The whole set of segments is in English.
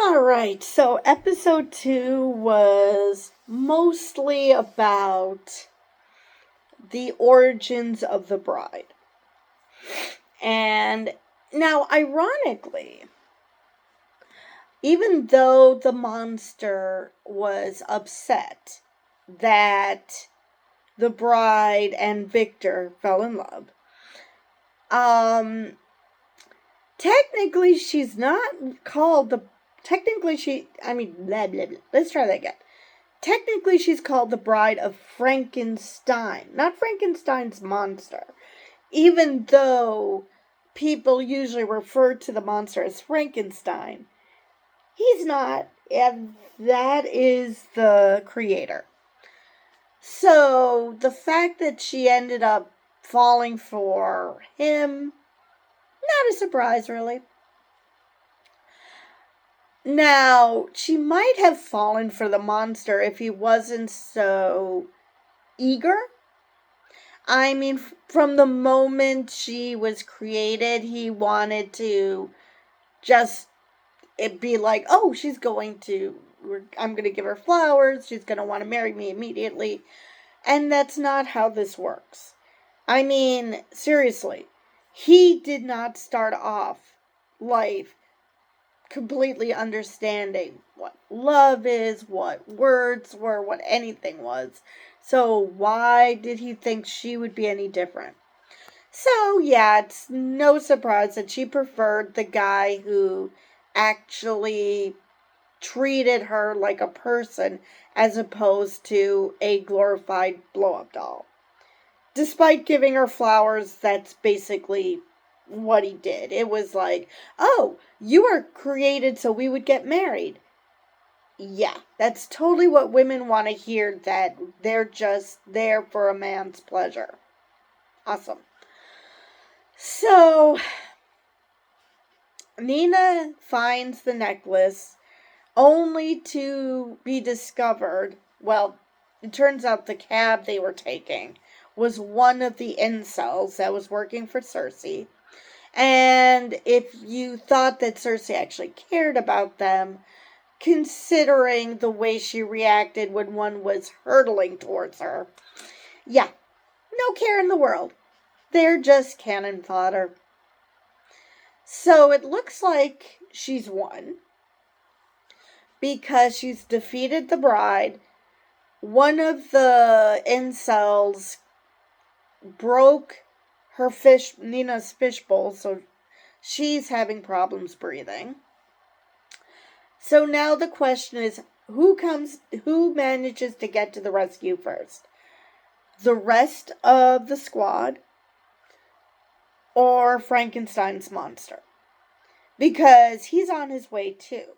Alright, so episode 2 was mostly about the origins of the bride. And now, ironically, even though the monster was upset that the bride and Victor fell in love, technically she's not called the blah, blah, blah. Let's try that again. Technically, she's called the Bride of Frankenstein, not Frankenstein's monster. Even though people usually refer to the monster as Frankenstein, he's not, and that is the creator. So, the fact that she ended up falling for him, not a surprise, really. Now, she might have fallen for the monster if he wasn't so eager. I mean, from the moment she was created, he wanted to just be like, oh, I'm going to give her flowers, she's going to want to marry me immediately. And that's not how this works. I mean, seriously, he did not start off life completely understanding what love is, what words were, what anything was. So why did he think she would be any different? So yeah, it's no surprise that she preferred the guy who actually treated her like a person as opposed to a glorified blow-up doll. Despite giving her flowers, that's basically what he did. It was like, oh, you were created so we would get married. Yeah, that's totally what women want to hear, that they're just there for a man's pleasure. Awesome. So, Nina finds the necklace only to be discovered. Well, it turns out the cab they were taking was one of the incels that was working for Cersei. And if you thought that Cersei actually cared about them, considering the way she reacted when one was hurtling towards her, yeah, no care in the world. They're just cannon fodder. So it looks like she's won, because she's defeated the bride. One of the incels broke Nina's fishbowl, so she's having problems breathing. So now the question is, who manages to get to the rescue first? The rest of the squad or Frankenstein's monster? Because he's on his way too.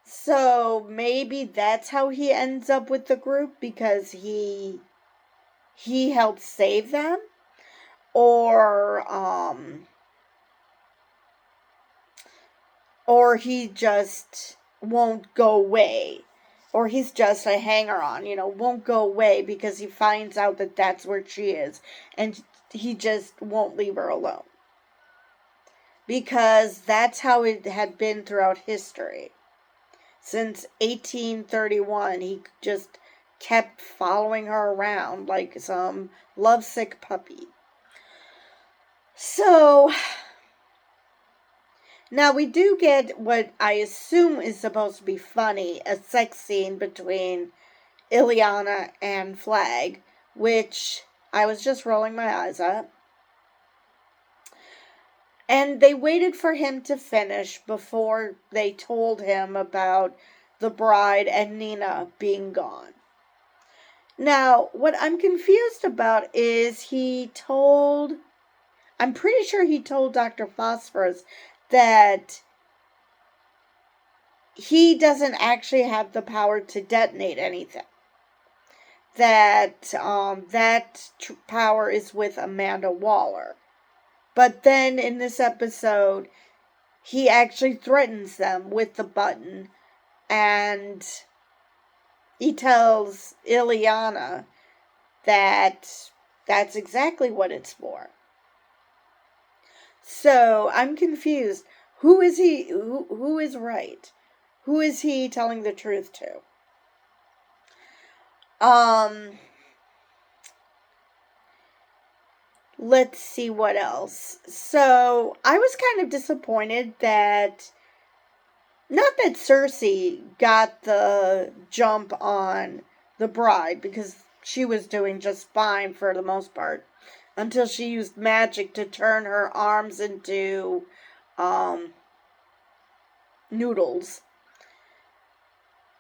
So maybe that's how he ends up with the group, because he helped save them, or he just won't go away, or he's just a hanger-on, won't go away because he finds out that that's where she is, and he just won't leave her alone. Because that's how it had been throughout history. Since 1831, he just kept following her around like some lovesick puppy. So, now we do get what I assume is supposed to be funny, a sex scene between Ileana and Flag, which I was just rolling my eyes at. And they waited for him to finish before they told him about the bride and Nina being gone. Now, what I'm confused about is I'm pretty sure he told Dr. Phosphorus that he doesn't actually have the power to detonate anything. That power is with Amanda Waller. But then in this episode, he actually threatens them with the button, and he tells Ileana that that's exactly what it's for. So I'm confused. Who is he? Who is right? Who is he telling the truth to? Let's see what else. So I was kind of disappointed that, not that Cersei got the jump on the bride, because she was doing just fine for the most part, until she used magic to turn her arms into noodles.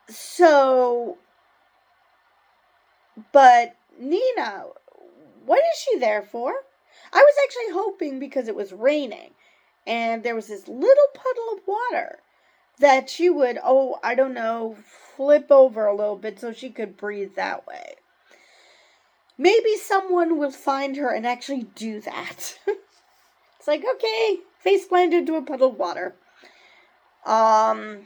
So, but Nina, what is she there for? I was actually hoping, because it was raining and there was this little puddle of water, that she would, I don't know, flip over a little bit so she could breathe that way. Maybe someone will find her and actually do that. It's like, okay, face planted into a puddle of water. But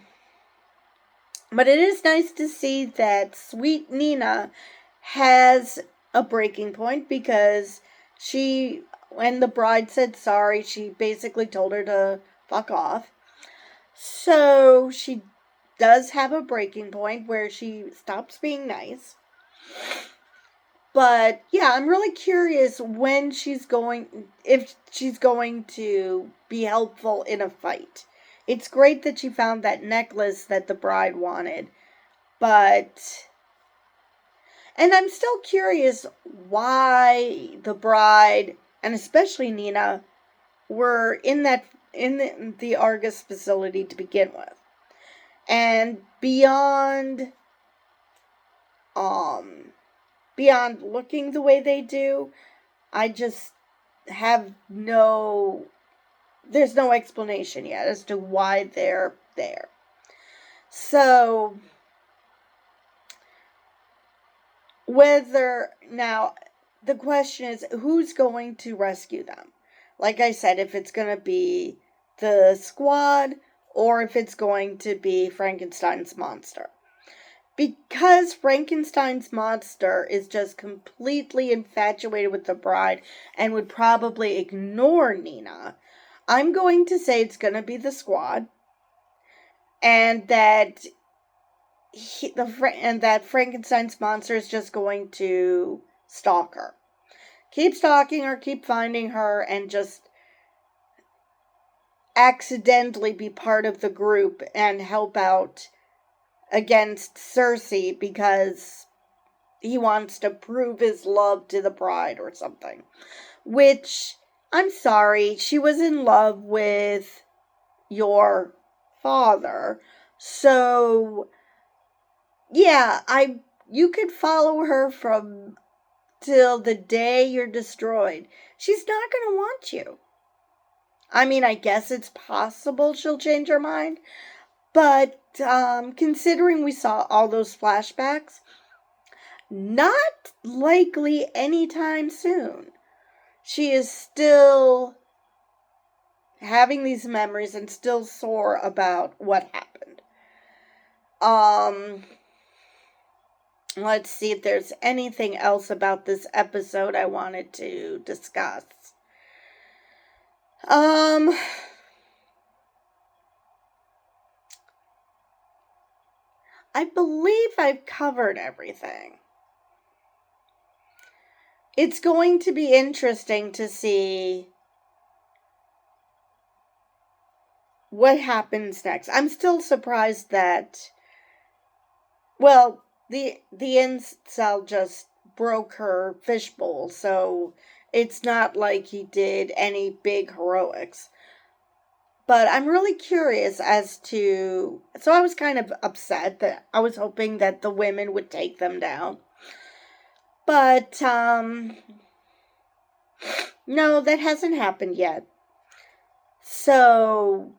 it is nice to see that sweet Nina has a breaking point, because when the bride said sorry, she basically told her to fuck off. So she does have a breaking point where she stops being nice. But yeah, I'm really curious if she's going to be helpful in a fight. It's great that she found that necklace that the bride wanted, and I'm still curious why the bride, and especially Nina, were in the Argus facility to begin with. And beyond looking the way they do, I just have there's no explanation yet as to why they're there. So, now, the question is, who's going to rescue them? Like I said, if it's going to be the squad, or if it's going to be Frankenstein's monster. Because Frankenstein's monster is just completely infatuated with the bride and would probably ignore Nina, I'm going to say it's going to be the squad, and that Frankenstein's monster is just going to stalk her. Keep stalking her, keep finding her, and just accidentally be part of the group and help out against Cersei because he wants to prove his love to the bride or something. Which, I'm sorry, she was in love with your father. So, yeah, you could follow her from till the day you're destroyed. She's not going to want you. I mean, I guess it's possible she'll change her mind, but considering we saw all those flashbacks, not likely anytime soon. She is still having these memories and still sore about what happened. Let's see if there's anything else about this episode I wanted to discuss. I believe I've covered everything. It's going to be interesting to see what happens next. I'm still surprised that, well, the incel just broke her fishbowl, so it's not like he did any big heroics. But I'm really curious as to... So I was kind of upset that I was hoping that the women would take them down. But, no, that hasn't happened yet. So,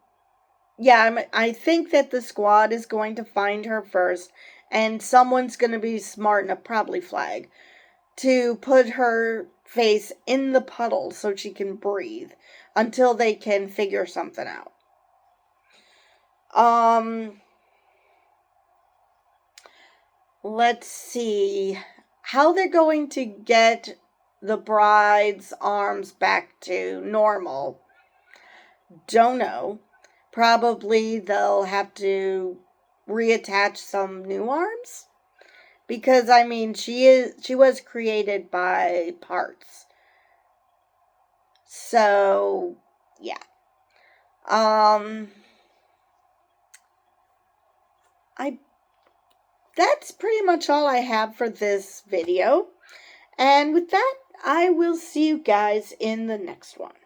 yeah, I think that the squad is going to find her first, and someone's going to be smart enough, probably Flag, to put her face in the puddle so she can breathe until they can figure something out. Let's see how they're going to get the bride's arms back to normal. Don't know. Probably they'll have to reattach some new arms. Because I mean she was created by parts. So yeah. I That's pretty much all I have for this video. And with that, I will see you guys in the next one.